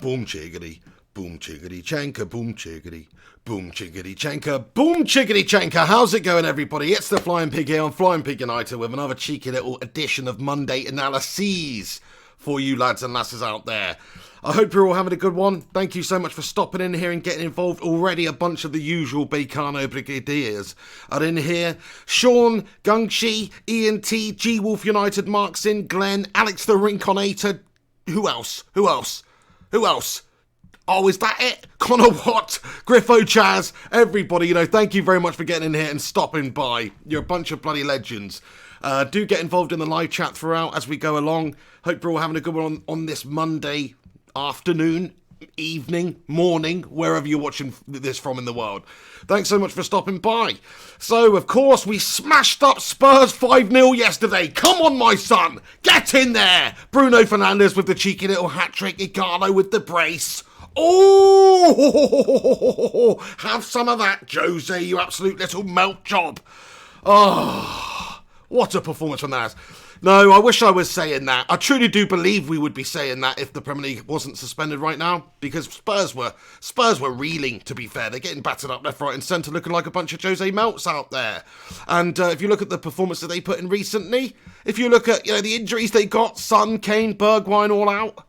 Boom chiggity, boom chiggity chanka, boom chiggity, boom chiggity chanka, boom chiggity chanka. How's it going, everybody? It's the Flying Pig here on Flying Pig United with another cheeky little edition of Monday Analyses for you lads and lasses out there. I hope you're all having a good one. Thank you so much for stopping in here and getting involved. Already a bunch of the usual Bacano Brigadiers are in here. Sean, Gungshi, Ian T, G Wolf United, Marksin, Glenn, Alex the Rinconator. Who else? Oh, is that it? Connor Watt, Griffo Chaz, everybody, thank you very much for getting in here and stopping by. You're a bunch of bloody legends. Do get involved in the live chat throughout as we go along. Hope you're all having a good one on this Monday afternoon, evening, morning, wherever you're watching this from in the world. Thanks so much for stopping by. So, of course, we smashed up Spurs 5-0 yesterday. Come on, my son. Get in there. Bruno Fernandes with the cheeky little hat-trick. Ighalo with the brace. Oh, have some of that, Jose, you absolute little melt job. Oh, what a performance from that. No, I wish I was saying that. I truly do believe we would be saying that if the Premier League wasn't suspended right now, because Spurs were reeling, to be fair. They're getting battered up left, right and centre, looking like a bunch of Jose Melts out there. And if you look at the performance that they put in recently, if you look at the injuries they got, Son, Kane, Bergwijn all out,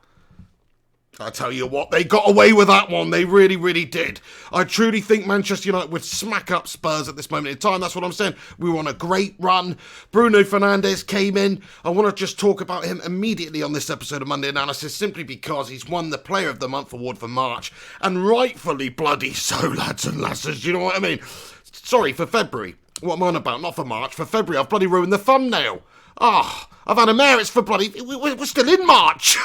I tell you what, they got away with that one. They really, really did. I truly think Manchester United would smack up Spurs at this moment in time. That's what I'm saying. We were on a great run. Bruno Fernandes came in. I want to just talk about him immediately on this episode of Monday Analysis, simply because he's won the Player of the Month award for March. And rightfully bloody so, lads and lasses. You know what I mean? Sorry, for February. What am I on about? Not for March. For February, I've bloody ruined the thumbnail. I've had a mare. It's for bloody... We're still in March.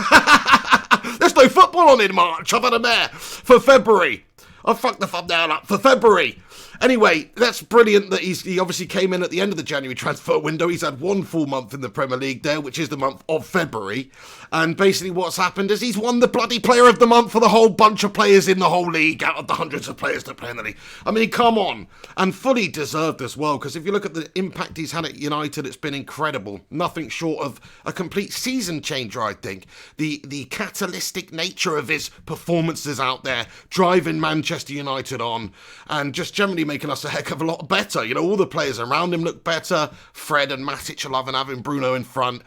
There's no football on in March. I've had a mare. For February. I fucked the thumbnail up. For February. Anyway, that's brilliant that he obviously came in at the end of the January transfer window. He's had one full month in the Premier League there, which is the month of February. And basically what's happened is he's won the bloody Player of the Month for the whole bunch of players in the whole league out of the hundreds of players that play in the league. I mean, come on. And fully deserved as well, because if you look at the impact he's had at United, it's been incredible. Nothing short of a complete season changer, I think. The catalytic nature of his performances out there, driving Manchester United on, and just generally making us a heck of a lot better. All the players around him look better. Fred and Matic are loving having Bruno in front.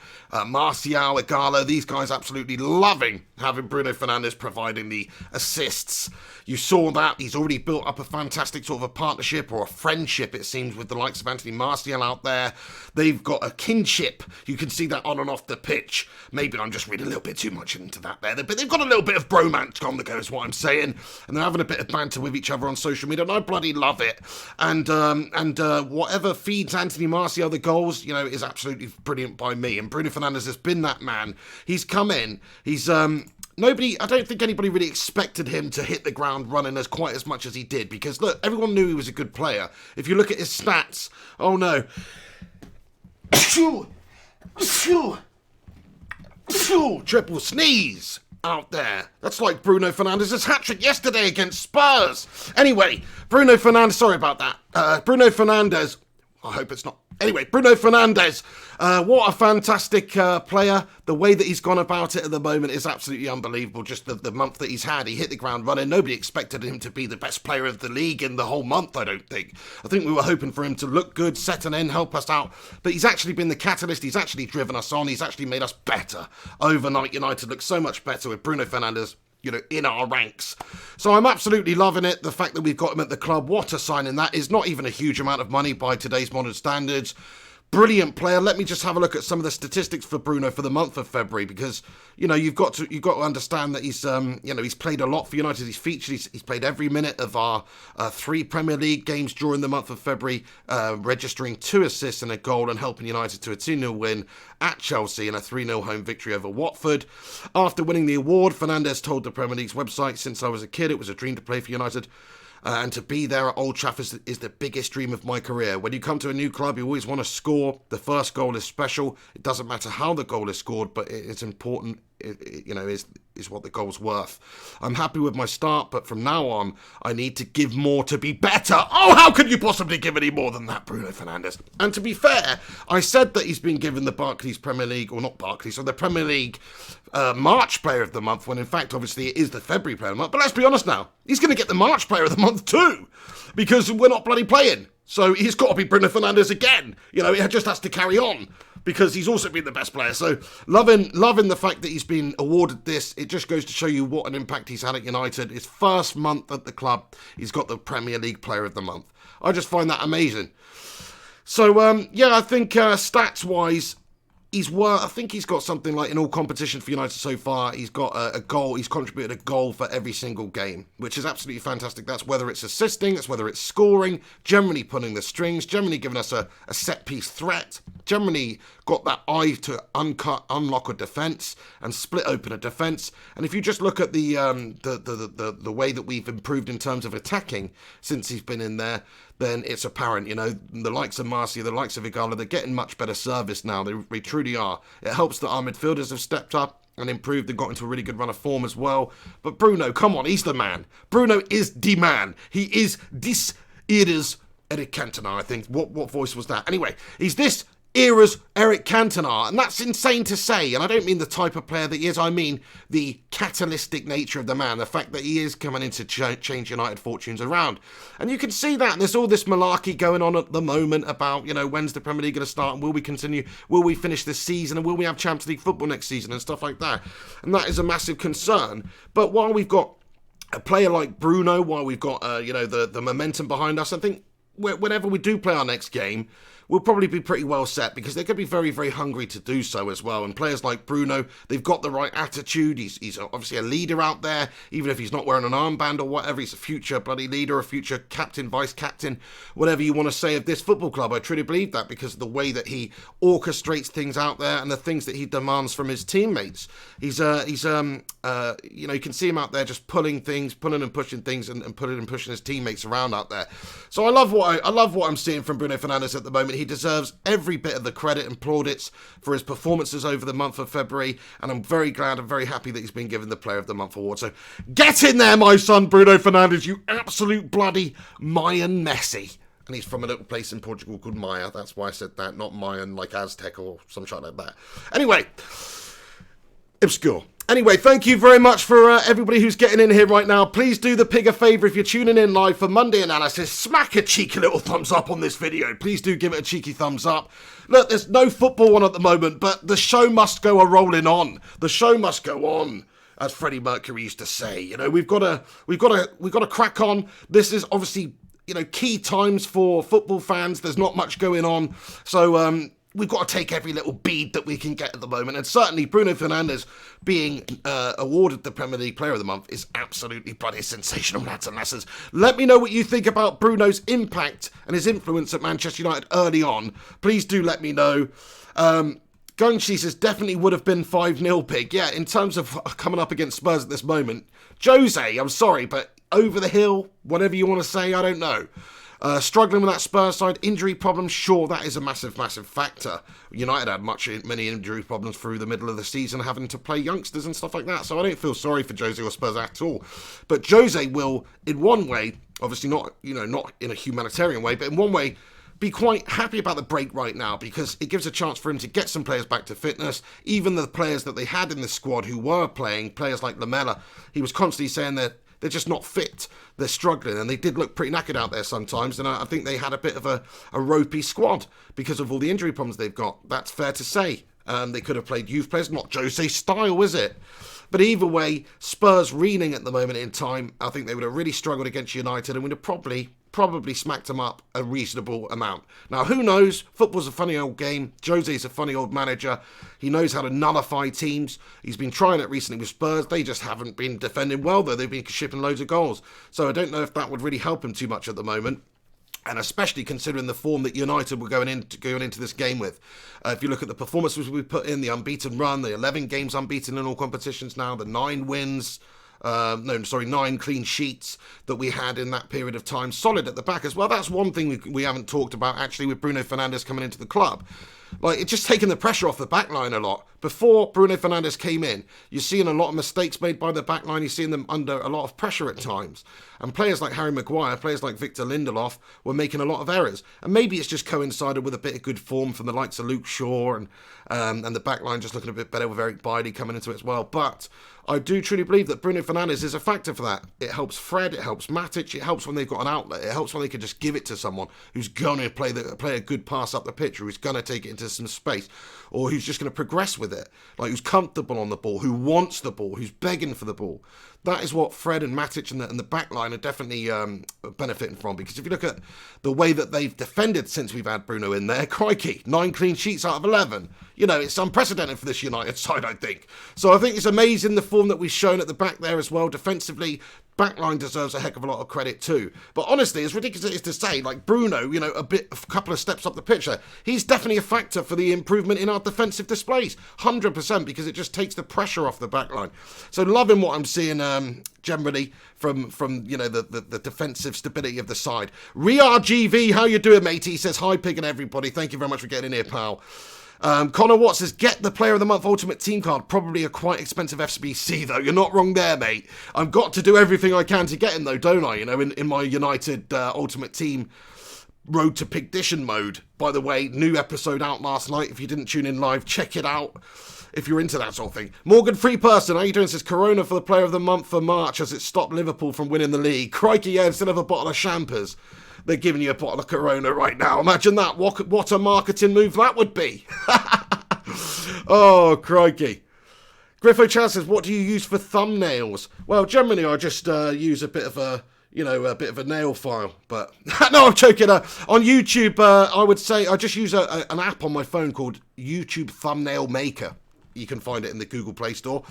Martial, Ighalo, these guys absolutely loving having Bruno Fernandes providing the assists. You saw that. He's already built up a fantastic sort of a partnership or a friendship, it seems, with the likes of Anthony Martial out there. They've got a kinship. You can see that on and off the pitch. Maybe I'm just reading a little bit too much into that there. But they've got a little bit of bromance on the go, is what I'm saying. And they're having a bit of banter with each other on social media, and I bloody love it. And whatever feeds Anthony Martial the goals, is absolutely brilliant by me. And Bruno Fernandes has been that man. He's come in. He's... I don't think anybody really expected him to hit the ground running quite as much as he did, because look, everyone knew he was a good player. If you look at his stats, oh no. Triple sneeze out there. That's like Bruno Fernandes' hat-trick yesterday against Spurs. Anyway, Bruno Fernandes, sorry about that. Bruno Fernandes, I hope it's not. Anyway, Bruno Fernandes, what a fantastic player. The way that he's gone about it at the moment is absolutely unbelievable. Just the month that he's had, he hit the ground running. Nobody expected him to be the best player of the league in the whole month, I don't think. I think we were hoping for him to look good, set an end, help us out. But he's actually been the catalyst. He's actually driven us on. He's actually made us better. Overnight, United looks so much better with Bruno Fernandes, in our ranks. So I'm absolutely loving it. The fact that we've got him at the club, what a signing that is. Not even a huge amount of money by today's modern standards. Brilliant player. Let me just have a look at some of the statistics for Bruno for the month of February, because you've got to understand that he's he's played a lot for United. He's featured. He's played every minute of our 3 Premier League games during the month of February, registering 2 assists and a goal and helping United to a 2-0 win at Chelsea and a 3-0 home victory over Watford. After winning the award, Fernandes told the Premier League's website, "Since I was a kid, it was a dream to play for United. And to be there at Old Trafford is the biggest dream of my career. When you come to a new club, you always want to score. The first goal is special. It doesn't matter how the goal is scored, but it's important. Is is what the goal's worth. I'm happy with my start, but from now on, I need to give more to be better. Oh, how could you possibly give any more than that, Bruno Fernandes? And to be fair, I said that he's been given the Barclays Premier League, or not Barclays, or the Premier League March Player of the Month, when in fact, obviously, it is the February Player of the Month. But let's be honest now, he's going to get the March Player of the Month too, because we're not bloody playing. So he's got to be Bruno Fernandes again. You know, it just has to carry on, because he's also been the best player. So loving the fact that he's been awarded this. It just goes to show you what an impact he's had at United. His first month at the club, he's got the Premier League Player of the Month. I just find that amazing. So, yeah, I think stats-wise, I think he's got something like in all competitions for United so far, he's got a goal, he's contributed a goal for every single game, which is absolutely fantastic. That's whether it's assisting, that's whether it's scoring, generally pulling the strings, generally giving us a set-piece threat, generally got that eye to unlock a defence and split open a defence. And if you just look at the way that we've improved in terms of attacking since he's been in there, then it's apparent, you know, the likes of Marcia, the likes of Ighalo, they're getting much better service now. They truly are. It helps that our midfielders have stepped up and improved and got into a really good run of form as well. But Bruno, come on, he's the man. Bruno is the man. He is this era's Eric Cantona, I think. What voice was that? Anyway, he's this era's Eric Cantona, and that's insane to say, and I don't mean the type of player that he is, I mean the catalytic nature of the man, the fact that he is coming in to change United fortunes around. And you can see that, and there's all this malarkey going on at the moment about, you know, when's the Premier League going to start, and will we continue, will we finish this season, and will we have Champions League football next season, and stuff like that. And that is a massive concern. But while we've got a player like Bruno, while we've got, you know, the momentum behind us, I think whenever we do play our next game, we'll probably be pretty well set, because they're going to be very, very hungry to do so as well. And players like Bruno, they've got the right attitude. He's obviously a leader out there, even if he's not wearing an armband or whatever. He's a future bloody leader, a future captain, vice-captain, whatever you want to say of this football club. I truly believe that, because of the way that he orchestrates things out there and the things that he demands from his teammates. He's you know, you can see him out there just pulling and pushing things and pulling and pushing his teammates around out there. So I love what I'm seeing from Bruno Fernandes at the moment. He deserves every bit of the credit and plaudits for his performances over the month of February, and I'm very glad and very happy that he's been given the Player of the Month award. So get in there, my son, Bruno Fernandes, you absolute bloody Mayan Messi. And he's from a little place in Portugal called Maya. That's why I said that, not Mayan like Aztec or some shit like that. Anyway, obscure. Anyway, thank you very much for everybody who's getting in here right now. Please do the pig a favour if you're tuning in live for Monday Analysis. Smack a cheeky little thumbs up on this video. Please do give it a cheeky thumbs up. Look, there's no football on at the moment, but the show must go a-rolling on. The show must go on, as Freddie Mercury used to say. You know, we've got to crack on. This is obviously, you know, key times for football fans. There's not much going on, so we've got to take every little bead that we can get at the moment. And certainly Bruno Fernandes being awarded the Premier League Player of the Month is absolutely bloody sensational, lads and lasses. Let me know what you think about Bruno's impact and his influence at Manchester United early on. Please do let me know. Gunshi says definitely would have been 5-0 pig. Yeah, in terms of coming up against Spurs at this moment. Jose, I'm sorry, but over the hill, whatever you want to say, I don't know. Struggling with that Spurs side, injury problems, sure, that is a massive, massive factor. United had many injury problems through the middle of the season, having to play youngsters and stuff like that, so I don't feel sorry for Jose or Spurs at all. But Jose will, in one way, obviously not, you know, not in a humanitarian way, but in one way, be quite happy about the break right now, because it gives a chance for him to get some players back to fitness. Even the players that they had in the squad who were playing, players like Lamela, he was constantly saying that they're just not fit. They're struggling, and they did look pretty knackered out there sometimes, and I think they had a bit of a ropey squad because of all the injury problems they've got. That's fair to say. They could have played youth players, not Jose's style, is it? But either way, Spurs reeling at the moment in time, I think they would have really struggled against United and would have probably smacked them up a reasonable amount. Now, who knows? Football's a funny old game. Jose's a funny old manager. He knows how to nullify teams. He's been trying it recently with Spurs. They just haven't been defending well, though. They've been shipping loads of goals. So I don't know if that would really help him too much at the moment. And especially considering the form that United were going into this game with. If you look at the performances we put in, the unbeaten run, the 11 games unbeaten in all competitions now, the 9 wins, 9 clean sheets that we had in that period of time. Solid at the back as well. That's one thing we haven't talked about, actually, with Bruno Fernandes coming into the club. Like, it's just taken the pressure off the backline a lot. Before Bruno Fernandes came in, you're seeing a lot of mistakes made by the backline. You're seeing them under a lot of pressure at times. And players like Harry Maguire, players like Victor Lindelof were making a lot of errors. And maybe it's just coincided with a bit of good form from the likes of Luke Shaw and the backline just looking a bit better with Eric Bailly coming into it as well. But I do truly believe that Bruno Fernandes is a factor for that. It helps Fred, it helps Matic, it helps when they've got an outlet, it helps when they can just give it to someone who's going to play a good pass up the pitch, or who's going to take it into some space, or who's just going to progress with it, like who's comfortable on the ball, who wants the ball, who's begging for the ball. That is what Fred and Matic and the back line are definitely benefiting from, because if you look at the way that they've defended since we've had Bruno in there, crikey, 9 clean sheets out of 11. You know, it's unprecedented for this United side, I think. So I think it's amazing the form that we've shown at the back there as well. Defensively, backline deserves a heck of a lot of credit too. But honestly, as ridiculous as it is to say, like Bruno, you know, a couple of steps up the pitch there, he's definitely a factor for the improvement in our defensive displays. 100%, because it just takes the pressure off the backline. So loving what I'm seeing generally from you know, the defensive stability of the side. RGV, how you doing, mate? He says, hi, Pig and everybody. Thank you very much for getting in here, pal. Connor Watts says, get the Player of the Month Ultimate Team card. Probably a quite expensive FBC, though. You're not wrong there, mate. I've got to do everything I can to get him, though, don't I? You know, in my United Ultimate Team Road to Pigdition mode. By the way, new episode out last night. If you didn't tune in live, check it out if you're into that sort of thing. Morgan Free Person, how you doing? Says, Corona for the Player of the Month for March as it stopped Liverpool from winning the league. Crikey, yeah, instead of a bottle of champers, they're giving you a bottle of Corona right now. Imagine that. What a marketing move that would be. Oh, crikey. Griffo Chan says, what do you use for thumbnails? Well, generally I just use a bit of a nail file. But no, I'm joking. On YouTube, I would say I just use an app on my phone called YouTube Thumbnail Maker. You can find it in the Google Play Store.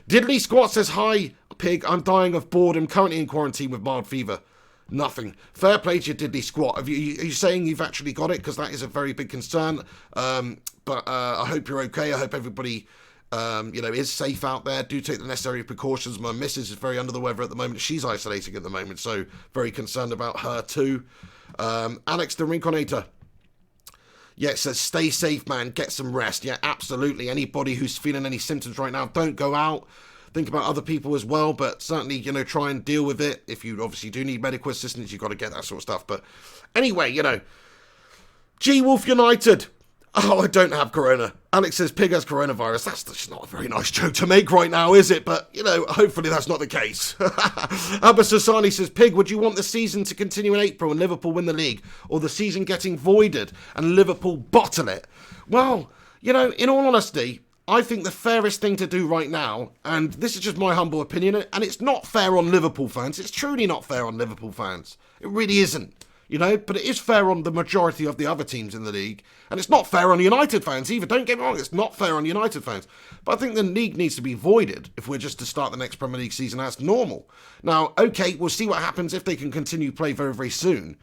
Diddley Squat says, hi, Pig. I'm dying of boredom. Currently in quarantine with mild fever. Nothing. Fair play to your Diddley Squat. Are you saying you've actually got it? Because that is a very big concern. But I hope you're okay. I hope everybody, is safe out there. Do take the necessary precautions. My missus is very under the weather at the moment. She's isolating at the moment, so very concerned about her too. Alex the Rinconator. Yeah, it says, stay safe, man. Get some rest. Yeah, absolutely. Anybody who's feeling any symptoms right now, don't go out. Think about other people as well, but certainly, try and deal with it. If you obviously do need medical assistance, you've got to get that sort of stuff. But anyway, G-Wolf United. Oh, I don't have corona. Alex says, Pig has coronavirus. That's just not a very nice joke to make right now, is it? But, hopefully that's not the case. Abba Sassani says, Pig, would you want the season to continue in April and Liverpool win the league? Or the season getting voided and Liverpool bottle it? Well, in all honesty, I think the fairest thing to do right now, and this is just my humble opinion, and it's not fair on Liverpool fans. It's truly not fair on Liverpool fans. It really isn't. But it is fair on the majority of the other teams in the league. And it's not fair on United fans either. Don't get me wrong, it's not fair on United fans. But I think the league needs to be voided if we're just to start the next Premier League season as normal. Now, okay, we'll see what happens if they can continue play very, very soon.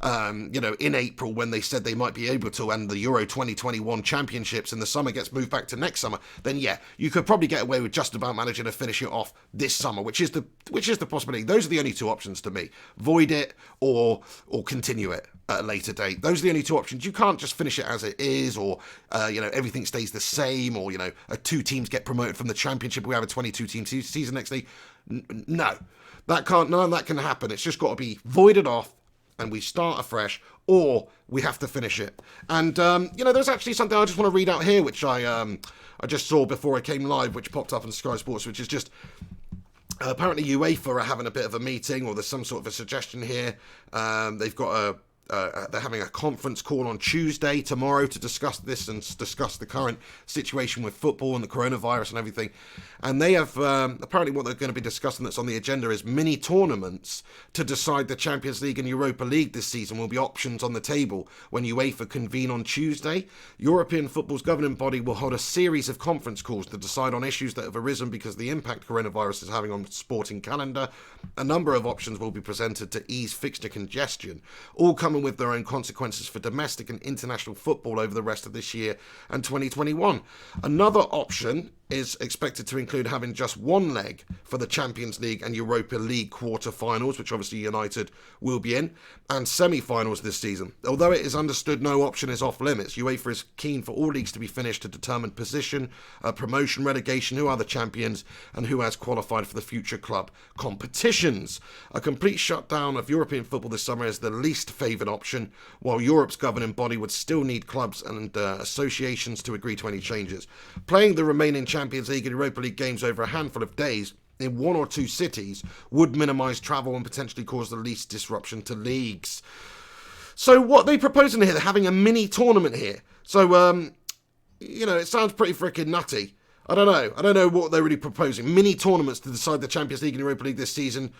In April when they said they might be able to, and the Euro 2021 championships in the summer gets moved back to next summer, then yeah, you could probably get away with just about managing to finish it off this summer, which is the possibility. Those are the only two options to me. Void it or continue it at a later date. Those are the only two options. You can't just finish it as it is, or everything stays the same, or two teams get promoted from the championship. We have a 22-team season next league. No, none of that can happen. It's just got to be voided off and we start afresh, or we have to finish it. And, there's actually something I just want to read out here, which I just saw before I came live, which popped up on Sky Sports, which is just, apparently UEFA are having a bit of a meeting, or there's some sort of a suggestion here. They've got they're having a conference call on Tuesday, tomorrow, to discuss this and discuss the current situation with football and the coronavirus and everything. And they have, apparently what they're going to be discussing that's on the agenda is mini tournaments to decide the Champions League and Europa League this season will be options on the table when UEFA convene on Tuesday. European football's governing body will hold a series of conference calls to decide on issues that have arisen because of the impact coronavirus is having on the sporting calendar. A number of options will be presented to ease fixture congestion, all coming with their own consequences for domestic and international football over the rest of this year and 2021. Another option is expected to include having just one leg for the Champions League and Europa League quarter-finals, which obviously United will be in, and semi-finals this season. Although it is understood no option is off limits, UEFA is keen for all leagues to be finished to determine position, promotion, relegation, who are the champions, and who has qualified for the future club competitions. A complete shutdown of European football this summer is the least favoured option, while Europe's governing body would still need clubs and associations to agree to any changes. Playing the remaining Champions League and Europa League games over a handful of days in one or two cities would minimise travel and potentially cause the least disruption to leagues. So what they proposing here, they're having a mini tournament here. So, it sounds pretty freaking nutty. I don't know what they're really proposing. Mini tournaments to decide the Champions League and Europa League this season.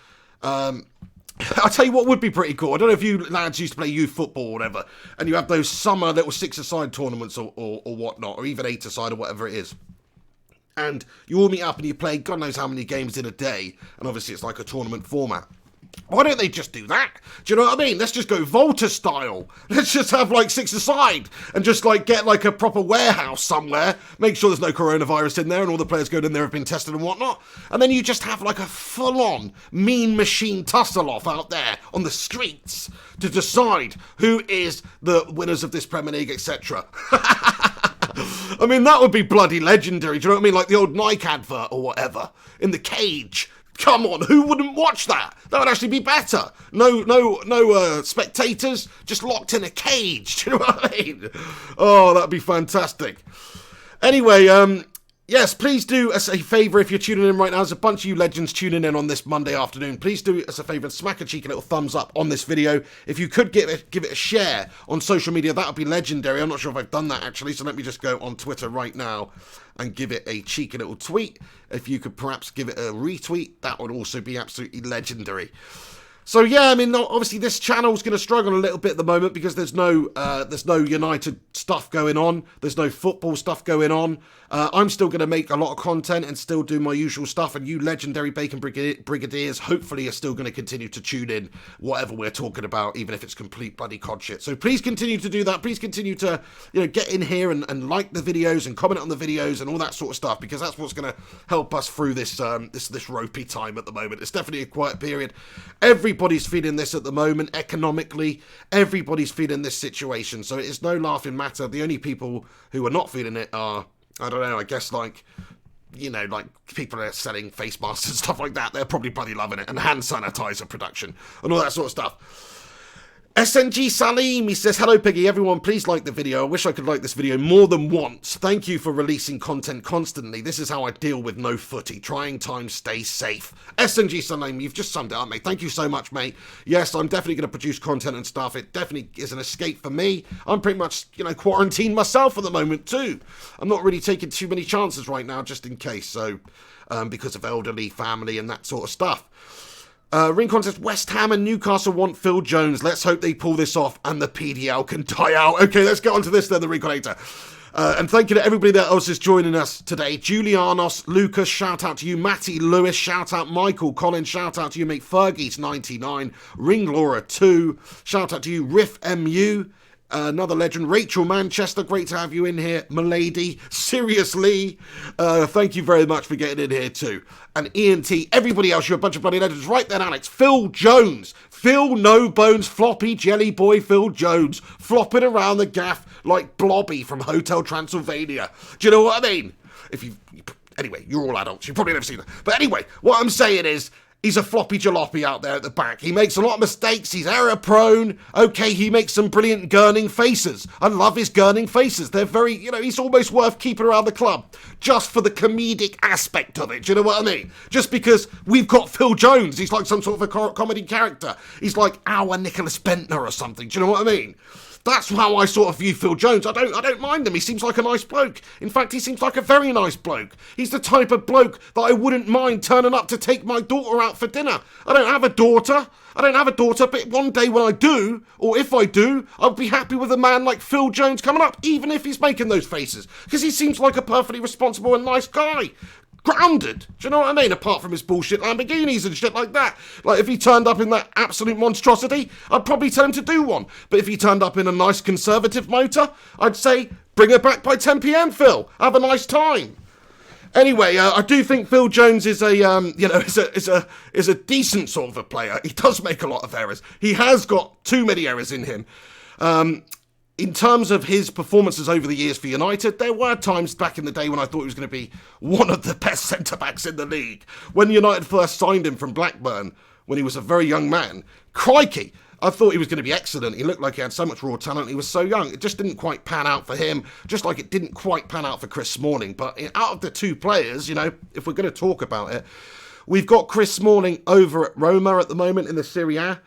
I'll tell you what would be pretty cool. I don't know if you lads used to play youth football or whatever, and you have those summer little six-a-side tournaments or whatnot, or even eight-a-side or whatever it is. And you all meet up and you play God knows how many games in a day, and obviously it's like a tournament format. Why don't they just do that? Do you know what I mean? Let's just go Volta style. Let's just have like six-a-side and just like get like a proper warehouse somewhere. Make sure there's no coronavirus in there and all the players going in there have been tested and whatnot. And then you just have like a full-on mean machine tussle-off out there on the streets to decide who is the winners of this Premier League, etc. I mean, that would be bloody legendary. Do you know what I mean? Like the old Nike advert or whatever in the cage. Come on, who wouldn't watch that? That would actually be better. No spectators, just locked in a cage. Do you know what I mean? Oh, that'd be fantastic. Anyway, yes, please do us a favour if you're tuning in right now. There's a bunch of you legends tuning in on this Monday afternoon. Please do us a favour and smack a cheeky little thumbs up on this video. If you could give it a share on social media, that would be legendary. I'm not sure if I've done that actually, so let me just go on Twitter right now and give it a cheeky little tweet. If you could perhaps give it a retweet, that would also be absolutely legendary. So yeah, I mean, obviously this channel's going to struggle a little bit at the moment because there's no United stuff going on. There's no football stuff going on. I'm still going to make a lot of content and still do my usual stuff. And you legendary Bacon Brigadiers hopefully are still going to continue to tune in whatever we're talking about, even if it's complete bloody cod shit. So please continue to do that. Please continue to get in here and like the videos and comment on the videos and all that sort of stuff, because that's what's going to help us through this this ropey time at the moment. It's definitely a quiet period. Everybody's feeling this at the moment economically. Everybody's feeling this situation. So it's no laughing matter. The only people who are not feeling it are, I don't know, I guess like people that are selling face masks and stuff like that. They're probably bloody loving it. And hand sanitizer production and all that sort of stuff. SNG Salim, he says, hello Piggy, everyone please like the video. I wish I could like this video more than once. Thank you for releasing content constantly. This is how I deal with no footy. Trying times, stay safe. SNG Salim, you've just summed it up, mate. Thank you so much, mate. Yes, I'm definitely going to produce content and stuff. It definitely is an escape for me. I'm pretty much, quarantined myself at the moment too. I'm not really taking too many chances right now, just in case. So, because of elderly family and that sort of stuff. Ring contest, West Ham and Newcastle want Phil Jones. Let's hope they pull this off and the PDL can die out. Okay, let's get on to this then, the Ring Connector. And thank you to everybody that else is joining us today. Julianos, Lucas, shout out to you. Matty, Lewis, shout out. Michael, Colin, shout out to you, mate. Fergie's 99. Ring Laura 2. Shout out to you, Riff MU. Another legend, Rachel Manchester, great to have you in here, milady, seriously, thank you very much for getting in here too, and Ian T, everybody else, you're a bunch of bloody legends, right then Alex, Phil Jones, Phil No Bones, floppy jelly boy Phil Jones, flopping around the gaff like Blobby from Hotel Transylvania, do you know what I mean? Anyway, you're all adults, you've probably never seen that, but anyway, what I'm saying is, he's a floppy jalopy out there at the back. He makes a lot of mistakes. He's error-prone. Okay, he makes some brilliant gurning faces. I love his gurning faces. They're very, he's almost worth keeping around the club just for the comedic aspect of it. Do you know what I mean? Just because we've got Phil Jones. He's like some sort of a comedy character. He's like our Nicholas Bentner or something. Do you know what I mean? That's how I sort of view Phil Jones. I don't mind him. He seems like a nice bloke. In fact, he seems like a very nice bloke. He's the type of bloke that I wouldn't mind turning up to take my daughter out for dinner. I don't have a daughter, but one day when I do, or if I do, I'll be happy with a man like Phil Jones coming up, even if he's making those faces. Because he seems like a perfectly responsible and nice guy. Grounded, do you know what I mean? Apart from his bullshit Lamborghinis and shit like that. Like, if he turned up in that absolute monstrosity, I'd probably tell him to do one. But if he turned up in a nice conservative motor, I'd say, bring her back by 10 p.m, Phil. Have a nice time. Anyway, I do think Phil Jones is is a decent sort of a player. He does make a lot of errors. He has got too many errors in him. In terms of his performances over the years for United, there were times back in the day when I thought he was going to be one of the best centre-backs in the league. When United first signed him from Blackburn, when he was a very young man, crikey, I thought he was going to be excellent. He looked like he had so much raw talent. He was so young. It just didn't quite pan out for him, just like it didn't quite pan out for Chris Smalling. But out of the two players, if we're going to talk about it, we've got Chris Smalling over at Roma at the moment in the Serie A.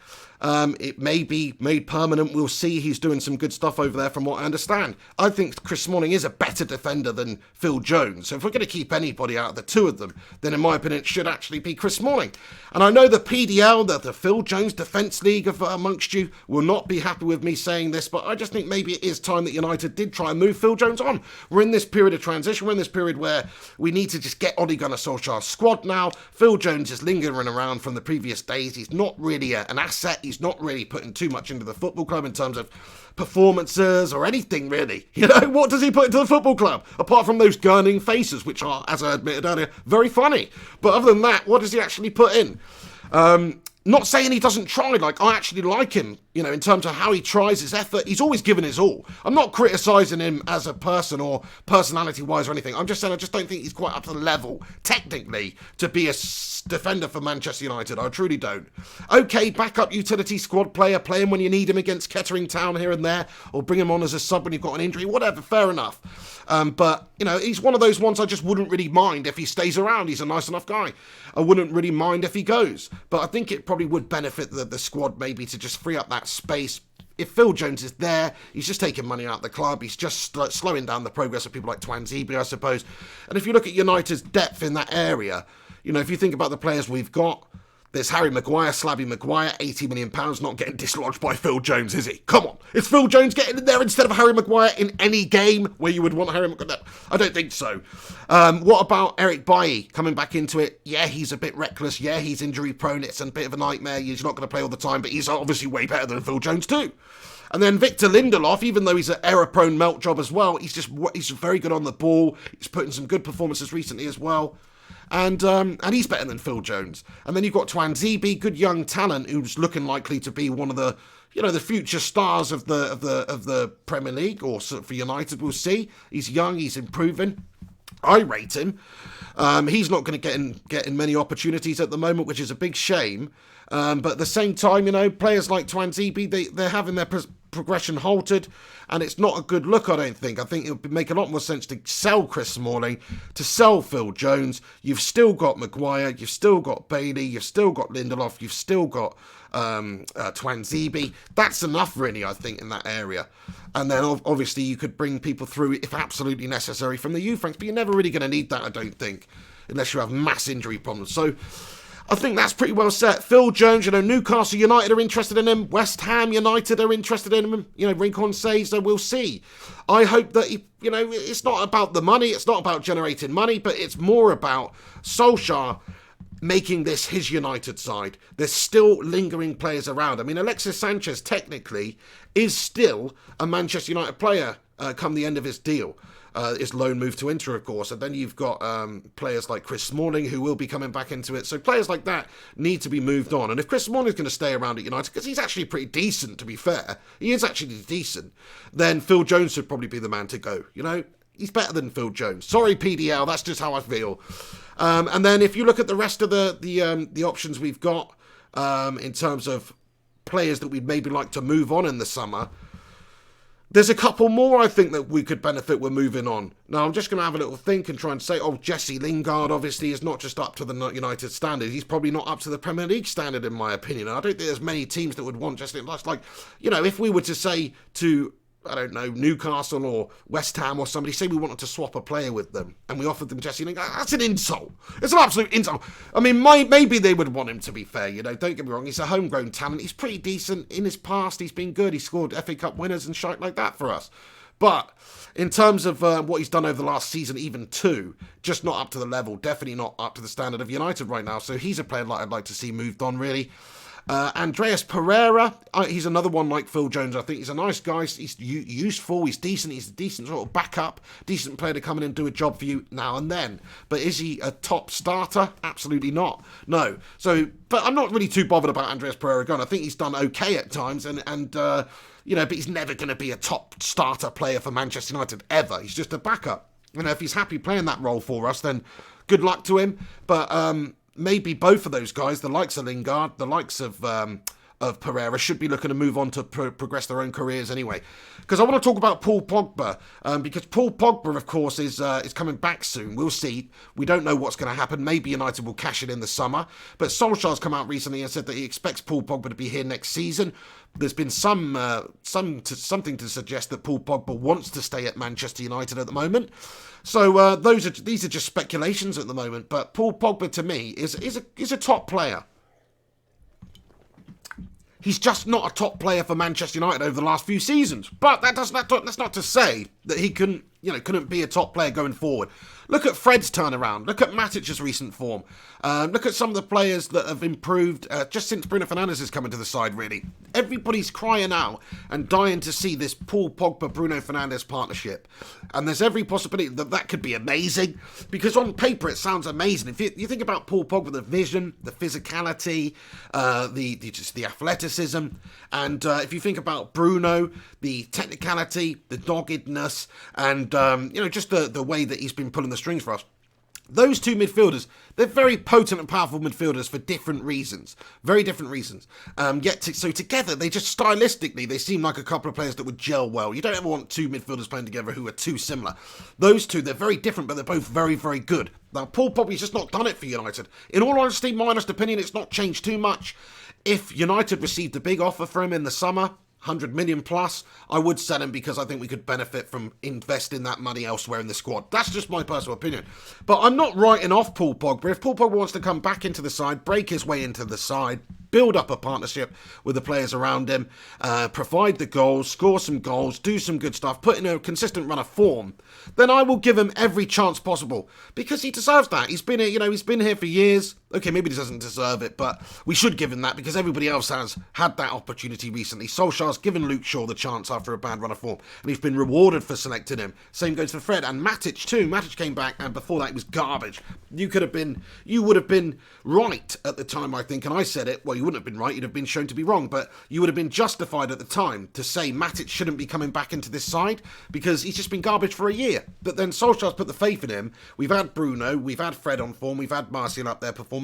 It may be made permanent. We'll see. He's doing some good stuff over there from what I understand. I think Chris Smalling is a better defender than Phil Jones. So if we're going to keep anybody out of the two of them, then in my opinion, it should actually be Chris Smalling. And I know the PDL, the Phil Jones Defence League amongst you, will not be happy with me saying this, but I just think maybe it is time that United did try and move Phil Jones on. We're in this period of transition. We're in this period where we need to just get Ole Gunnar Solskjaer's squad now. Phil Jones is lingering around from the previous days. He's not really an asset. He's not really putting too much into the football club in terms of performances or anything really. What does he put into the football club? Apart from those gurning faces, which are, as I admitted earlier, very funny. But other than that, what does he actually put in? Not saying he doesn't try. I actually like him, in terms of how he tries, his effort. He's always given his all. I'm not criticising him as a person or personality-wise or anything. I'm just saying I just don't think he's quite up to the level, technically, to be a defender for Manchester United. I truly don't. Okay, backup utility squad player, play him when you need him against Kettering Town here and there, or bring him on as a sub when you've got an injury, whatever, fair enough. But, he's one of those ones I just wouldn't really mind if he stays around. He's a nice enough guy. I wouldn't really mind if he goes. But I think it probably would benefit the squad maybe to just free up that space. If Phil Jones is there, he's just taking money out of the club. He's just slowing down the progress of people like Twanzebe, I suppose. And if you look at United's depth in that area, if you think about the players we've got, there's Harry Maguire, Slabby Maguire, £80 million, not getting dislodged by Phil Jones, is he? Come on. Is Phil Jones getting in there instead of Harry Maguire in any game where you would want Harry Maguire? No, I don't think so. What about Eric Bailly coming back into it? Yeah, he's a bit reckless. Yeah, he's injury prone. It's a bit of a nightmare. He's not going to play all the time, but he's obviously way better than Phil Jones too. And then Victor Lindelof, even though he's an error-prone melt job as well, he's very good on the ball. He's put in some good performances recently as well. And he's better than Phil Jones. And then you've got Twanzebe, good young talent who's looking likely to be one of the future stars of the Premier League or for United. We'll see. He's young, he's improving. I rate him. He's not going to get in many opportunities at the moment, which is a big shame. But at the same time, players like Twanzebe, they're having their progression halted, and it's not a good look, I don't think. I think it would make a lot more sense to sell Chris Smalling, to sell Phil Jones. You've still got Maguire, you've still got Bailey, you've still got Lindelof, you've still got Twanzebe. That's enough, really, I think, in that area. And then, obviously, you could bring people through, if absolutely necessary, from the youth ranks, but you're never really going to need that, I don't think, unless you have mass injury problems. So I think that's pretty well set. Phil Jones, Newcastle United are interested in him. West Ham United are interested in him. Rincon says, so we'll see. I hope that, it's not about the money. It's not about generating money, but it's more about Solskjaer making this his United side. There's still lingering players around. I mean, Alexis Sanchez technically is still a Manchester United player come the end of his deal. His loan move to Inter, of course. And then you've got players like Chris Smalling who will be coming back into it. So players like that need to be moved on. And if Chris Smalling's going to stay around at United, because he's actually pretty decent, to be fair, he is actually decent, then Phil Jones should probably be the man to go. He's better than Phil Jones. Sorry, PDL, that's just how I feel. And then if you look at the rest of the options we've got in terms of players that we'd maybe like to move on in the summer, there's a couple more I think that we could benefit with moving on. Now, I'm just going to have a little think and try and say, Jesse Lingard obviously is not just up to the United standard. He's probably not up to the Premier League standard, in my opinion. And I don't think there's many teams that would want Jesse Lingard. Like, if we were to say to, I don't know, Newcastle or West Ham or somebody, say we wanted to swap a player with them and we offered them Jesse Lingard, that's an insult. It's an absolute insult. I mean, maybe they would want him, to be fair, don't get me wrong. He's a homegrown talent. He's pretty decent. In his past, he's been good. He scored FA Cup winners and shite like that for us. But in terms of what he's done over the last season, even two, just not up to the level, definitely not up to the standard of United right now. So he's a player that I'd like to see moved on, really. Andreas Pereira, he's another one like Phil Jones. I think he's a nice guy. He's useful. He's decent. He's a decent sort of backup, decent player to come in and do a job for you now and then. But is he a top starter? Absolutely not. No. So, but I'm not really too bothered about Andreas Pereira going. I think he's done okay at times, and but he's never going to be a top starter player for Manchester United ever. He's just a backup. If he's happy playing that role for us, then good luck to him. But maybe both of those guys, the likes of Lingard, the likes of Pereira, should be looking to move on to progress their own careers anyway. Because I want to talk about Paul Pogba, because Paul Pogba, of course, is coming back soon. We'll see. We don't know what's going to happen. Maybe United will cash it in the summer. But Solskjaer's come out recently and said that he expects Paul Pogba to be here next season. There's been something to suggest that Paul Pogba wants to stay at Manchester United at the moment. So these are just speculations at the moment. But Paul Pogba, to me, is a top player. He's just not a top player for Manchester United over the last few seasons. But that's not to say that he couldn't be a top player going forward. Look at Fred's turnaround. Look at Matic's recent form. Look at some of the players that have improved just since Bruno Fernandes has come into the side, really. Everybody's crying out and dying to see this Paul Pogba-Bruno Fernandes partnership. And there's every possibility that could be amazing. Because on paper, it sounds amazing. If you think about Paul Pogba, the vision, the physicality, the athleticism. And if you think about Bruno, the technicality, the doggedness, and just the way that he's been pulling the strings for us. Those two midfielders, they're very potent and powerful midfielders for different reasons. Very different reasons. So together, they just stylistically, they seem like a couple of players that would gel well. You don't ever want two midfielders playing together who are too similar. Those two, they're very different, but they're both very, very good. Now, Paul Pogba's just not done it for United. In all honesty, my honest opinion, it's not changed too much. If United received a big offer for him in the summer, 100 million plus, I would sell him because I think we could benefit from investing that money elsewhere in the squad. That's just my personal opinion. But I'm not writing off Paul Pogba. If Paul Pogba wants to come back into the side, break his way into the side, build up a partnership with the players around him, provide the goals, score some goals, do some good stuff, put in a consistent run of form, then I will give him every chance possible because he deserves that. He's been here, he's been here for years. Okay, maybe he doesn't deserve it, but we should give him that because everybody else has had that opportunity recently. Solskjaer's given Luke Shaw the chance after a bad run of form, and he's been rewarded for selecting him. Same goes for Fred and Matic too. Matic came back, and before that, it was garbage. You would have been right at the time, I think, and I said it. Well, you wouldn't have been right. You'd have been shown to be wrong, but you would have been justified at the time to say Matic shouldn't be coming back into this side because he's just been garbage for a year. But then Solskjaer's put the faith in him. We've had Bruno, we've had Fred on form, we've had Martial up there performing,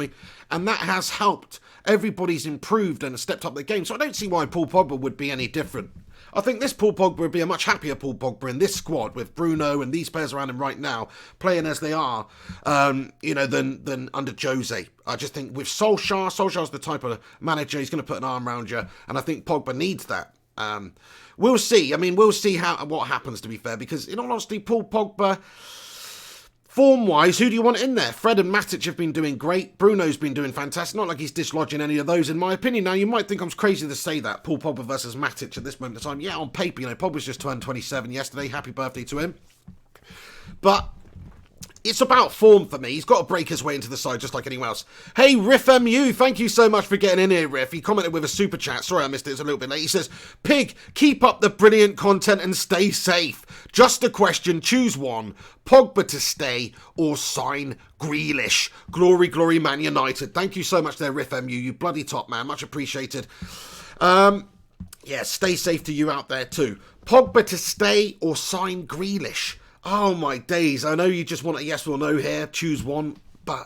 and that has helped. Everybody's improved and stepped up the game, so I don't see why Paul Pogba would be any different. I think this Paul Pogba would be a much happier Paul Pogba in this squad with Bruno and these players around him right now playing as they are, than under Jose. I just think with Solskjaer's the type of manager, he's going to put an arm around you, and I think Pogba needs that. We'll see. I mean, we'll see what happens, to be fair, because in all honesty, Paul Pogba, form-wise, who do you want in there? Fred and Matic have been doing great. Bruno's been doing fantastic. Not like he's dislodging any of those, in my opinion. Now, you might think I'm crazy to say that, Paul Pogba versus Matic at this moment in time. Yeah, on paper, Pogba's just turned 27 yesterday. Happy birthday to him. But it's about form for me. He's got to break his way into the side just like anyone else. Hey, RiffMU, thank you so much for getting in here, Riff. He commented with a super chat. Sorry I missed it. It's a little bit late. He says, Pig, keep up the brilliant content and stay safe. Just a question. Choose one. Pogba to stay or sign Grealish. Glory, glory, Man United. Thank you so much there, RiffMU. You bloody top, man. Much appreciated. Stay safe to you out there too. Pogba to stay or sign Grealish. Oh my days, I know you just want a yes or no here, choose one, but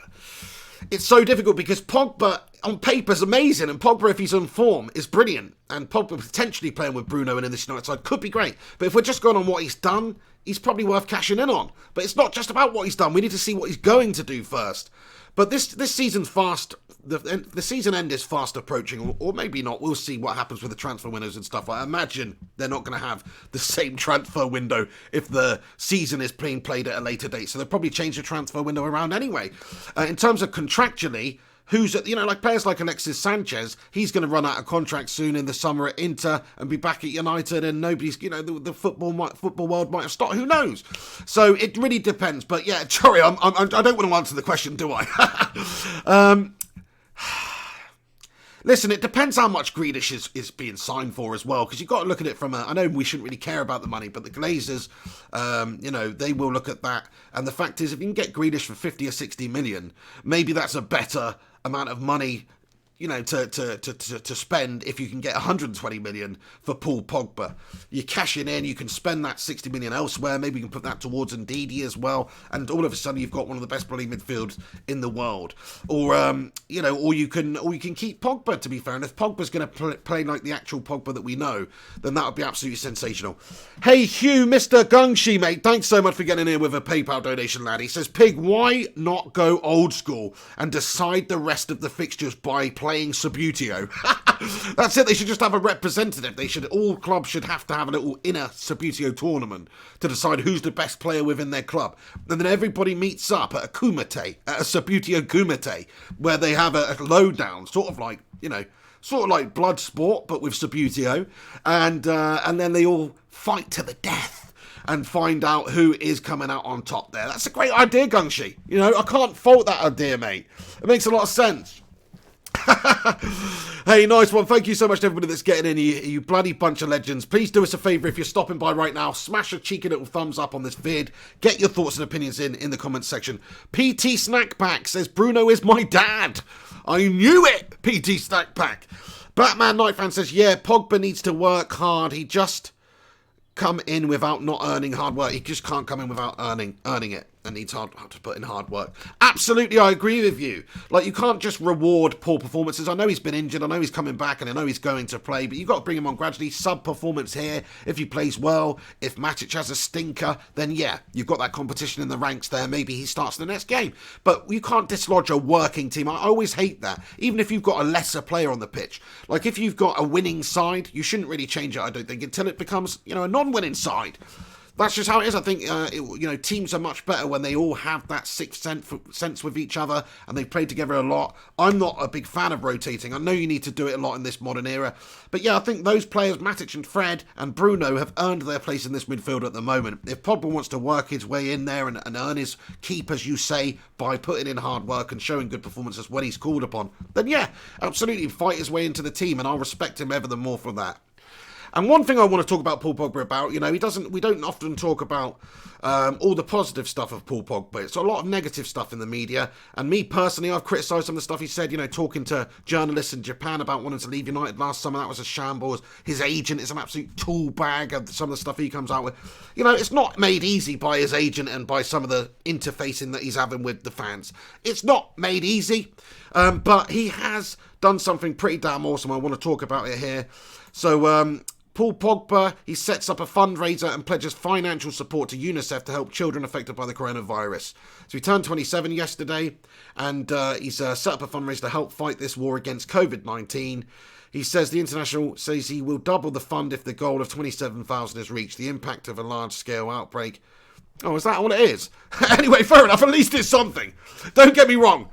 it's so difficult because Pogba on paper is amazing, and Pogba, if he's on form, is brilliant, and Pogba potentially playing with Bruno and in this United side could be great, but if we're just going on what he's done, he's probably worth cashing in on. But it's not just about what he's done, we need to see what he's going to do first. But this season's fast. The season end is fast approaching, or maybe not. We'll see what happens with the transfer windows and stuff. I imagine they're not going to have the same transfer window if the season is being played at a later date. So they'll probably change the transfer window around anyway. In terms of contractually, who's at, like players like Alexis Sanchez, he's going to run out of contract soon in the summer at Inter and be back at United, and nobody's, the football world might have stopped. Who knows? So it really depends. But yeah, sorry, I don't want to answer the question, do I? Listen, it depends how much Grealish is being signed for as well, because you've got to look at it from I know we shouldn't really care about the money, but the Glazers, they will look at that. And the fact is, if you can get Grealish for 50 or 60 million, maybe that's a better amount of money, to spend if you can get 120 million for Paul Pogba. You're cashing in, you can spend that 60 million elsewhere, maybe you can put that towards Ndidi as well, and all of a sudden you've got one of the best bloody midfields in the world. Or you can keep Pogba, to be fair, and if Pogba's going to play like the actual Pogba that we know, then that would be absolutely sensational. Hey Hugh, Mr. Gungshi, mate, thanks so much for getting in with a PayPal donation, lad. He says, Pig, why not go old school and decide the rest of the fixtures by playing Subbuteo? That's it, they should just have a representative. All clubs should have to have a little inner Subbuteo tournament to decide who's the best player within their club. And then everybody meets up at a Subbuteo Kumite, where they have a lowdown, sort of like blood sport, but with Subbuteo. And then they all fight to the death and find out who is coming out on top there. That's a great idea, Gungshi. I can't fault that idea, mate. It makes a lot of sense. Hey, nice one. Thank you so much to everybody that's getting in, you bloody bunch of legends. Please do us a favour if you're stopping by right now. Smash a cheeky little thumbs up on this vid. Get your thoughts and opinions in the comments section. PT Snack Pack says, Bruno is my dad. I knew it, PT Snack Pack. Batman Night Fan says, yeah, Pogba needs to work hard. He just come in without not earning hard work. He just can't come in without earning it, and needs to put in hard work. Absolutely, I agree with you. Like, you can't just reward poor performances. I know he's been injured, I know he's coming back, and I know he's going to play, but you've got to bring him on gradually. Sub-performance here, if he plays well. If Matic has a stinker, then yeah, you've got that competition in the ranks there. Maybe he starts the next game. But you can't dislodge a working team. I always hate that, even if you've got a lesser player on the pitch. Like, if you've got a winning side, you shouldn't really change it, I don't think, until it becomes, a non-winning side. That's just how it is. I think, teams are much better when they all have that sixth sense with each other and they play together a lot. I'm not a big fan of rotating. I know you need to do it a lot in this modern era. But yeah, I think those players, Matic and Fred and Bruno, have earned their place in this midfield at the moment. If Pogba wants to work his way in there and earn his keep, as you say, by putting in hard work and showing good performances when he's called upon, then yeah, absolutely fight his way into the team, and I'll respect him ever the more for that. And one thing I want to talk about Paul Pogba about, we don't often talk about all the positive stuff of Paul Pogba. It's a lot of negative stuff in the media. And me personally, I've criticised some of the stuff he said, talking to journalists in Japan about wanting to leave United last summer. That was a shambles. His agent is an absolute tool bag of some of the stuff he comes out with. It's not made easy by his agent and by some of the interfacing that he's having with the fans. It's not made easy, but he has done something pretty damn awesome. I want to talk about it here. So, Paul Pogba, he sets up a fundraiser and pledges financial support to UNICEF to help children affected by the coronavirus. So he turned 27 yesterday, and he's set up a fundraiser to help fight this war against COVID-19. He says the International says he will double the fund if the goal of 27,000 is reached. The impact of a large-scale outbreak. Oh, is that all it is? Anyway, fair enough. At least it's something. Don't get me wrong.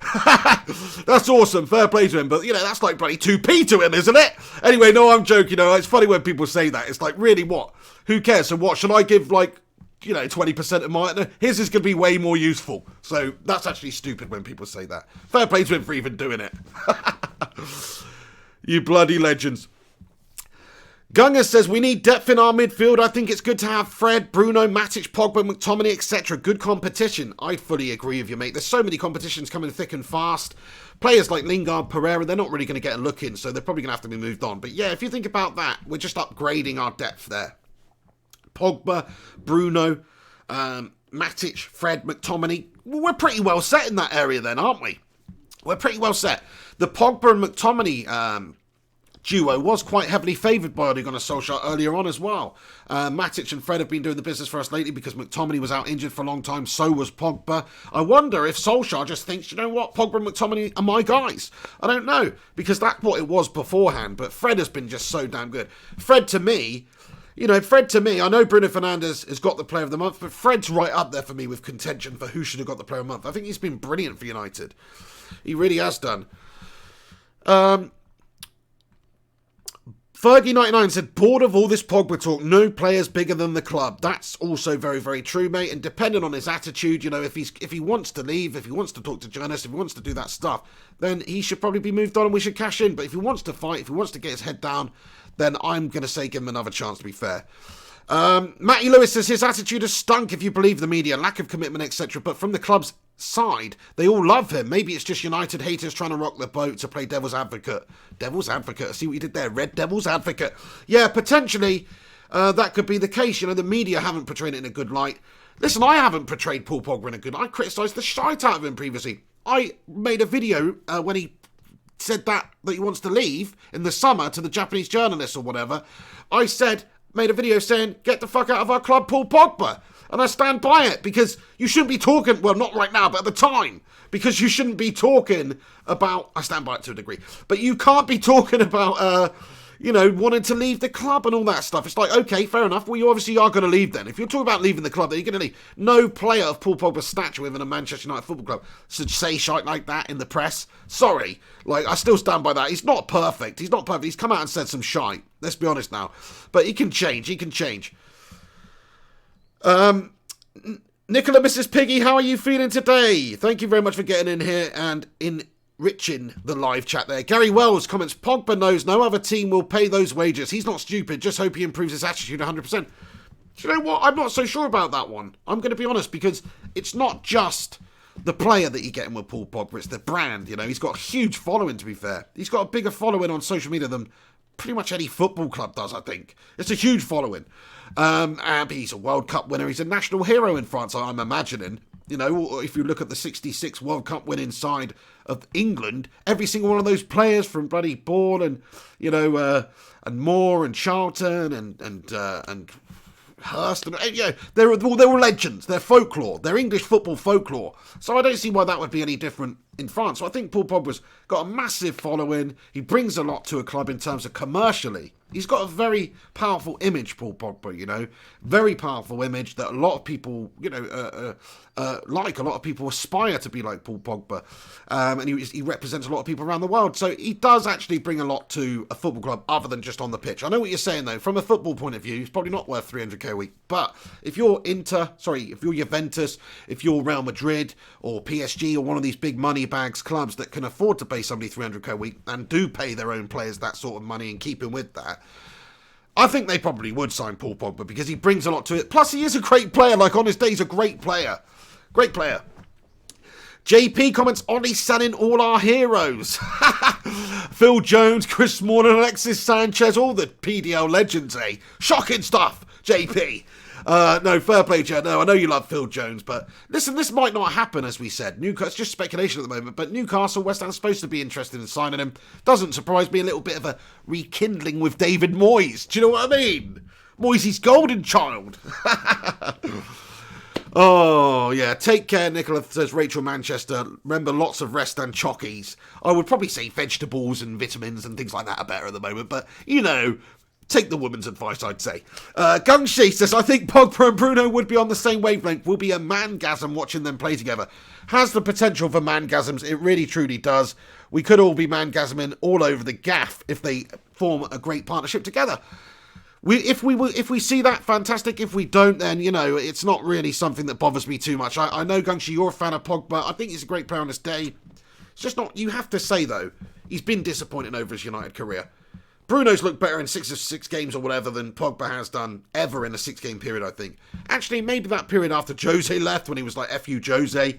That's awesome. Fair play to him. But, that's like bloody 2p to him, isn't it? Anyway, no, I'm joking. It's funny when people say that. It's like, really, what? Who cares? So what? Should I give, 20% of mine? His is going to be way more useful. So that's actually stupid when people say that. Fair play to him for even doing it. You bloody legends. Gunga says, we need depth in our midfield. I think it's good to have Fred, Bruno, Matic, Pogba, McTominay, etc. Good competition. I fully agree with you, mate. There's so many competitions coming thick and fast. Players like Lingard, Pereira, they're not really going to get a look in, so they're probably going to have to be moved on. But yeah, if you think about that, we're just upgrading our depth there. Pogba, Bruno, Matic, Fred, McTominay. We're pretty well set in that area then, aren't we? We're pretty well set. The Pogba and McTominay duo was quite heavily favoured by Ole Gunnar Solskjaer earlier on as well. Matic and Fred have been doing the business for us lately because McTominay was out injured for a long time, so was Pogba. I wonder if Solskjaer just thinks, Pogba and McTominay are my guys. I don't know, because that's what it was beforehand, but Fred has been just so damn good. Fred to me, I know Bruno Fernandes has got the player of the month, but Fred's right up there for me with contention for who should have got the player of the month. I think he's been brilliant for United. He really has done. Fergie99 said, bored of all this Pogba talk, no player's bigger than the club. That's also very, very true, mate. And depending on his attitude, you know, if he wants to leave, if he wants to talk to journalists, if he wants to do that stuff, then he should probably be moved on and we should cash in. But if he wants to fight, if he wants to get his head down, then I'm going to say give him another chance, to be fair. Matty Lewis says his attitude has stunk if you believe the media, lack of commitment, etc. But from the club's side, they all love him. Maybe it's just United haters trying to rock the boat to play devil's advocate. Devil's advocate. See what you did there? Red devil's advocate. Yeah, potentially that could be the case. You know, the media haven't portrayed it in a good light. Listen, I haven't portrayed Paul Pogba in a good light. I criticised the shite out of him previously. I made a video when he said that he wants to leave in the summer to the Japanese journalists or whatever. I made a video saying, get the fuck out of our club, Paul Pogba. And I stand by it, because you shouldn't be talking, well, not right now, but at the time, because you shouldn't be talking about, I stand by it to a degree, but you can't be talking about, wanting to leave the club and all that stuff. It's like, okay, fair enough, well, you obviously are going to leave then. If you're talking about leaving the club, then you're going to leave. No player of Paul Pogba's stature within a Manchester United football club should say shite like that in the press. Sorry, I still stand by that. He's not perfect. He's come out and said some shite. Let's be honest now. But he can change. Nicola Mrs. Piggy, how are you feeling today? Thank you very much for getting in here and enriching the live chat there. Gary Wells comments, Pogba knows no other team will pay those wages. He's not stupid. Just hope he improves his attitude 100%. Do you know what? I'm not so sure about that one. I'm going to be honest, because it's not just the player that you're getting with Paul Pogba. It's the brand, you know. He's got a huge following, to be fair. He's got a bigger following on social media than pretty much any football club does, I think. It's a huge following. And he's a World Cup winner. He's a national hero in France, I'm imagining. You know, if you look at the 66 World Cup winning side of England, every single one of those players from bloody Bourne and, and Moore and Charlton and Hurst, and they're all legends. They're folklore. They're English football folklore. So I don't see why that would be any different in France. So I think Paul Pogba's got a massive following. He brings a lot to a club in terms of commercially. He's got a very powerful image, Paul Pogba, you know. Very powerful image that a lot of people, like. A lot of people aspire to be like Paul Pogba. And he represents a lot of people around the world. So he does actually bring a lot to a football club other than just on the pitch. I know what you're saying, though. From a football point of view, he's probably not worth 300k a week. But if you're if you're Juventus, if you're Real Madrid or PSG or one of these big money bags clubs that can afford to pay somebody 300k a week and do pay their own players that sort of money and keep him with that, I think they probably would sign Paul Pogba because he brings a lot to it. Plus, he is a great player. Like, on his day, he's a great player. Great player. JP comments, Ollie selling all our heroes. Phil Jones, Chris Smalling, Alexis Sanchez, all the PDL legends, eh? Shocking stuff, JP. No, fair play, Joe. No, I know you love Phil Jones, but listen, this might not happen, as we said. Newcastle, it's just speculation at the moment, but Newcastle, West Ham's supposed to be interested in signing him. Doesn't surprise me, a little bit of a rekindling with David Moyes. Do you know what I mean? Moyes' golden child. Oh, yeah. Take care, Nicola, says Rachel Manchester. Remember, lots of rest and chockies. I would probably say vegetables and vitamins and things like that are better at the moment, but, take the woman's advice, I'd say. Gungshi says, I think Pogba and Bruno would be on the same wavelength. Will be a mangasm watching them play together. Has the potential for mangasms. It really, truly does. We could all be mangasming all over the gaff if they form a great partnership together. If we see that, fantastic. If we don't, then, it's not really something that bothers me too much. I know, Gungshi, you're a fan of Pogba. I think he's a great player on this day. It's just not, you have to say, though, he's been disappointing over his United career. Bruno's looked better in 6 of 6 games or whatever than Pogba has done ever in a 6-game period, I think. Actually, maybe that period after Jose left, when he was like, F you, Jose,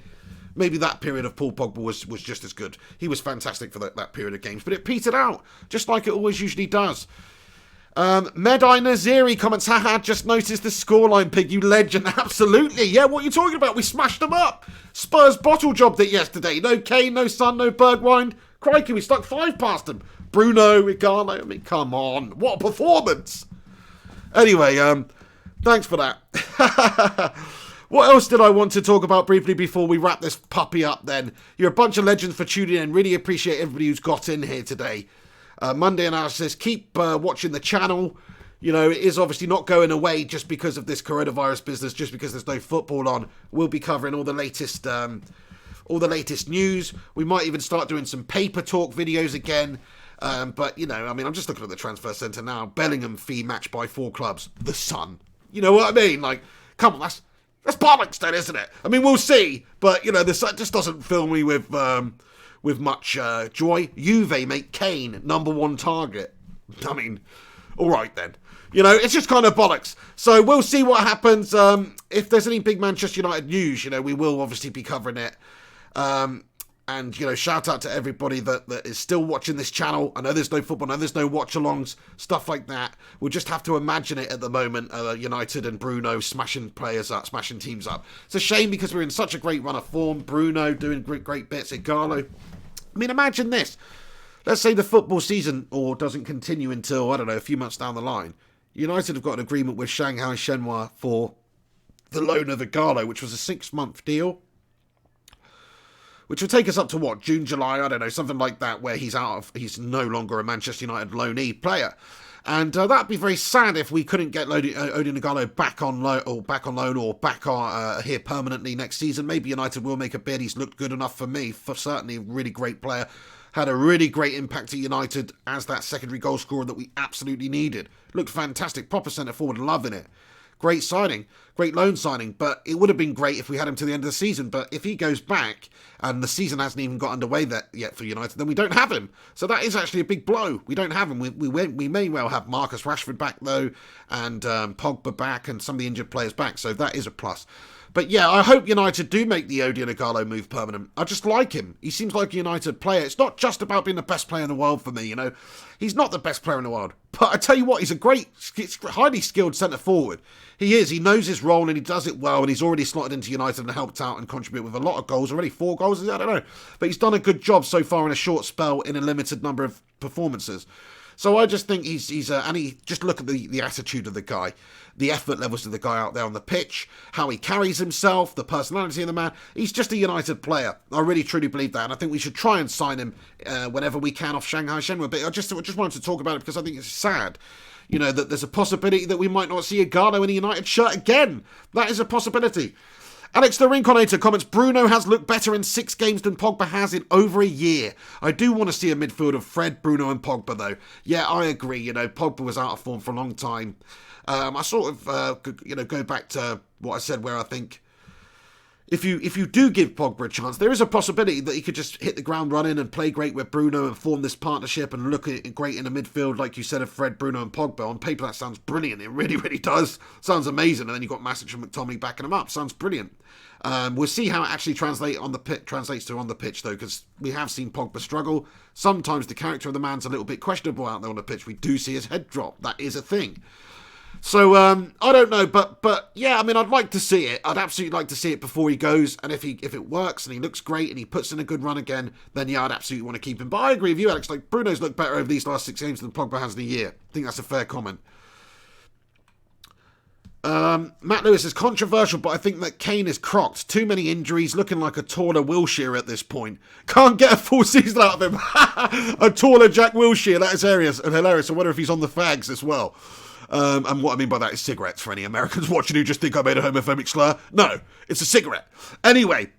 maybe that period of Paul Pogba was just as good. He was fantastic for that period of games, but it petered out, just like it always usually does. Medai Naziri comments, haha, just noticed the scoreline, Pig, you legend. Absolutely, yeah, what are you talking about? We smashed them up. Spurs bottle jobbed it yesterday. No Kane, no Son, no Bergwijn. Crikey, we stuck 5 past them. Bruno, Ighalo, I mean, come on. What a performance. Anyway, thanks for that. What else did I want to talk about briefly before we wrap this puppy up then? You're a bunch of legends for tuning in. Really appreciate everybody who's got in here today. Monday Analysis, keep watching the channel. It is obviously not going away just because of this coronavirus business, just because there's no football on. We'll be covering all the latest news. We might even start doing some paper talk videos again. But, you know, I mean, I'm just looking at the transfer centre now. Bellingham fee matched by 4 clubs. The Sun. You know what I mean? Like, come on, that's bollocks then, isn't it? I mean, we'll see. But, you know, this just doesn't fill me with much joy. Juve make Kane #1 target. I mean, all right then. You know, it's just kind of bollocks. So we'll see what happens. If there's any big Manchester United news, you know, we will obviously be covering it. And, you know, shout out to everybody that is still watching this channel. I know there's no football, I know there's no watch-alongs, stuff like that. We'll just have to imagine it at the moment, United and Bruno smashing players up, smashing teams up. It's a shame because we're in such a great run of form. Bruno doing great bits, Ighalo. I mean, imagine this. Let's say the football season doesn't continue until, I don't know, a few months down the line. United have got an agreement with Shanghai Shenhua for the loan of Ighalo, which was a 6-month deal. Which will take us up to what, June, July, I don't know, something like that, where he's no longer a Manchester United loanee player. And that'd be very sad if we couldn't get Odion Ighalo back on loan or back here permanently next season. Maybe United will make a bid. He's looked good enough for me, for certainly a really great player. Had a really great impact at United as that secondary goal scorer that we absolutely needed. Looked fantastic, proper centre forward, loving it. Great signing, great loan signing, but it would have been great if we had him to the end of the season. But if he goes back and the season hasn't even got underway yet for United, then we don't have him. So that is actually a big blow. We don't have him. We may well have Marcus Rashford back though, and Pogba back, and some of the injured players back. So that is a plus. But yeah, I hope United do make the Odion Ighalo move permanent. I just like him. He seems like a United player. It's not just about being the best player in the world for me, you know. He's not the best player in the world. But I tell you what, he's a highly skilled centre-forward. He is. He knows his role and he does it well. And he's already slotted into United and helped out and contributed with a lot of goals. Already 4 goals, I don't know. But he's done a good job so far in a short spell in a limited number of performances. So I just think just look at the attitude of the guy, the effort levels of the guy out there on the pitch, how he carries himself, the personality of the man. He's just a United player. I really, truly believe that. And I think we should try and sign him whenever we can off Shanghai Shenhua. But I just wanted to talk about it because I think it's sad, you know, that there's a possibility that we might not see Ighalo in a United shirt again. That is a possibility. Alex the Rinconator comments, Bruno has looked better in 6 games than Pogba has in over a year. I do want to see a midfield of Fred, Bruno and Pogba though. Yeah, I agree. You know, Pogba was out of form for a long time. I sort of, go back to what I said where I think if you do give Pogba a chance, there is a possibility that he could just hit the ground running and play great with Bruno and form this partnership and look great in a midfield, like you said, of Fred, Bruno and Pogba. On paper, that sounds brilliant. It really, really does. Sounds amazing. And then you've got Matic and McTominay backing him up. Sounds brilliant. We'll see how it actually translates to on the pitch, though, because we have seen Pogba struggle. Sometimes the character of the man's a little bit questionable out there on the pitch. We do see his head drop. That is a thing. So, I don't know, but yeah, I mean, I'd like to see it. I'd absolutely like to see it before he goes, and if it works and he looks great and he puts in a good run again, then yeah, I'd absolutely want to keep him. But I agree with you, Alex, like, Bruno's looked better over these last 6 games than Pogba has in a year. I think that's a fair comment. Matt Lewis is controversial, but I think that Kane is crocked. Too many injuries, looking like a taller Wilshere at this point. Can't get a full season out of him. A taller Jack Wilshere, that is hilarious. I wonder if he's on the fags as well. And what I mean by that is cigarettes, for any Americans watching who just think I made a homophobic slur. No, it's a cigarette. Anyway,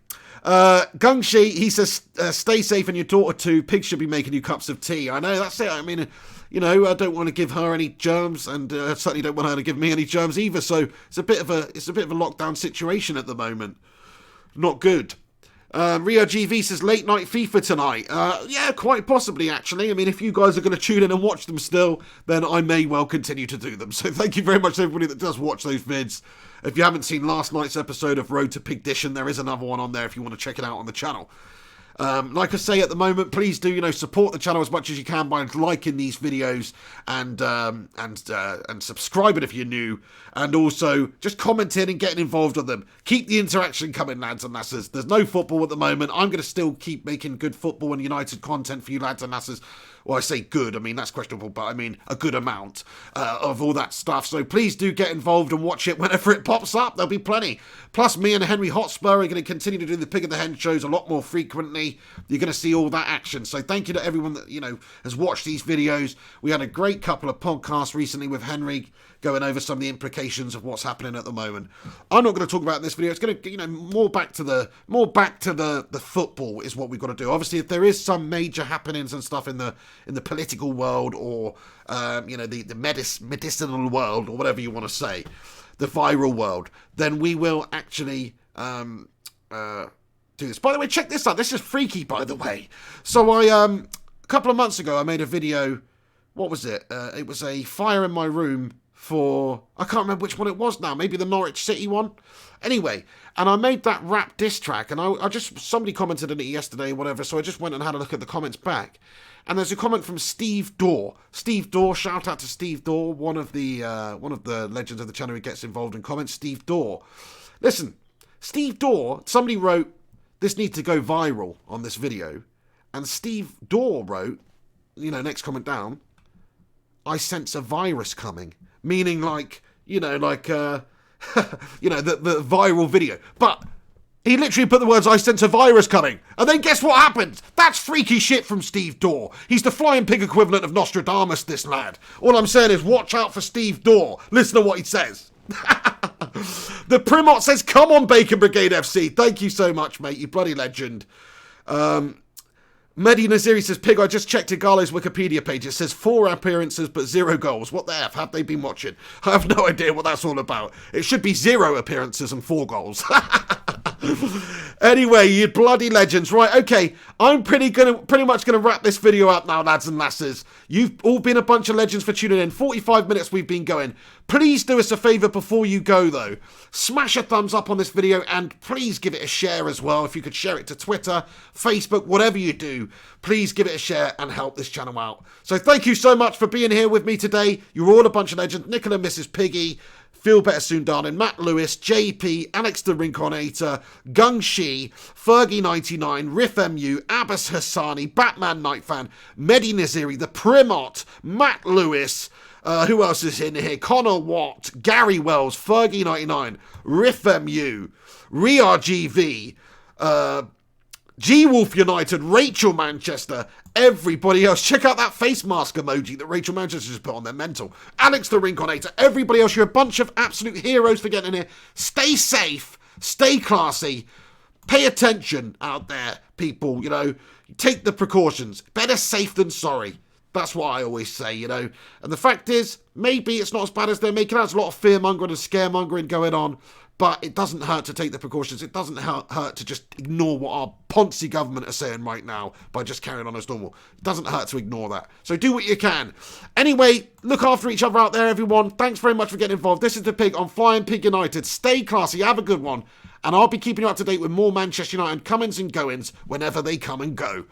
Gungshi, he says, stay safe and your daughter too. Pigs should be making you cups of tea. I know, that's it. I mean, you know, I don't want to give her any germs, and certainly don't want her to give me any germs either. So it's a bit of a lockdown situation at the moment. Not good. Rio GV says late night FIFA tonight. Yeah, quite possibly actually. I mean, if you guys are going to tune in and watch them still, then I may well continue to do them. So thank you very much to everybody that does watch those vids. If you haven't seen last night's episode of Road to Pigdition, there is another one on there if you want to check it out on the channel. Like I say, at the moment, please do, you know, support the channel as much as you can by liking these videos and subscribing if you're new, and also just commenting and getting involved on them. Keep the interaction coming, lads and lasses. There's no football at the moment. I'm going to still keep making good football and United content for you lads and lasses. Well, I say good, I mean, that's questionable, but I mean a good amount of all that stuff. So please do get involved and watch it whenever it pops up. There'll be plenty. Plus, me and Henry Hotspur are going to continue to do the Pig and the Hen shows a lot more frequently. You're going to see all that action. So thank you to everyone that, you know, has watched these videos. We had a great couple of podcasts recently with Henry going over some of the implications of what's happening at the moment. I'm not going to talk about in this video. It's going to, you know, more back to the football is what we've got to do. Obviously, if there is some major happenings and stuff in the in the political world or, the medicinal world or whatever you want to say, the viral world, then we will actually do this. By the way, check this out. This is freaky, by the way. So a couple of months ago, I made a video. What was it? It was a fire in my room for, I can't remember which one it was now, maybe the Norwich City one. Anyway, and I made that rap diss track, and I just, somebody commented on it yesterday, whatever, so I just went and had a look at the comments back. And there's a comment from Steve Dorr. Steve Dorr, shout out to Steve Dorr, one of the legends of the channel who gets involved in comments, Steve Dorr. Listen, Steve Dorr, somebody wrote, this needs to go viral on this video, and Steve Dorr wrote, next comment down, I sense a virus coming. Meaning the viral video. But he literally put the words, I sense a virus coming. And then guess what happens? That's freaky shit from Steve Dorr. He's the flying pig equivalent of Nostradamus, this lad. All I'm saying is watch out for Steve Dorr. Listen to what he says. The Primot says, come on, Bacon Brigade FC. Thank you so much, mate. You bloody legend. Mehdi Naziri says, Pig, I just checked Ighalo's Wikipedia page. It says 4 appearances but 0 goals. What the F have they been watching? I have no idea what that's all about. It should be 0 appearances and 4 goals. Anyway, you bloody legends. Right, okay. I'm pretty much gonna wrap this video up now, lads and lasses. You've all been a bunch of legends for tuning in. 45 minutes we've been going. Please do us a favour before you go, though. Smash a thumbs up on this video and please give it a share as well. If you could share it to Twitter, Facebook, whatever you do, please give it a share and help this channel out. So thank you so much for being here with me today. You're all a bunch of legends. Nicola and Mrs. Piggy, Feel Better Soon Darling, Matt Lewis, JP, Alex the Rinconator, Gung Shi, Fergie99, Riff MU, Abbas Hassani, Batman Night Fan, Mehdi Naziri, The Primot, Matt Lewis, who else is in here? Connor Watt, Gary Wells, Fergie99, Riff MU, RiaGV, G-Wolf United, Rachel Manchester, everybody else. Check out that face mask emoji that Rachel Manchester just put on. They're mental. Alex the Rinconator, everybody else. You're a bunch of absolute heroes for getting in here. Stay safe. Stay classy. Pay attention out there, people. Take the precautions. Better safe than sorry. That's what I always say, And the fact is, maybe it's not as bad as they're making out. There's a lot of fear-mongering and scaremongering going on. But it doesn't hurt to take the precautions. It doesn't hurt to just ignore what our Ponzi government are saying right now by just carrying on as normal. It doesn't hurt to ignore that. So do what you can. Anyway, look after each other out there, everyone. Thanks very much for getting involved. This is The Pig on Flying Pig United. Stay classy. Have a good one. And I'll be keeping you up to date with more Manchester United comings and goings whenever they come and go.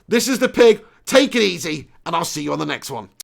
This is The Pig. Take it easy. And I'll see you on the next one.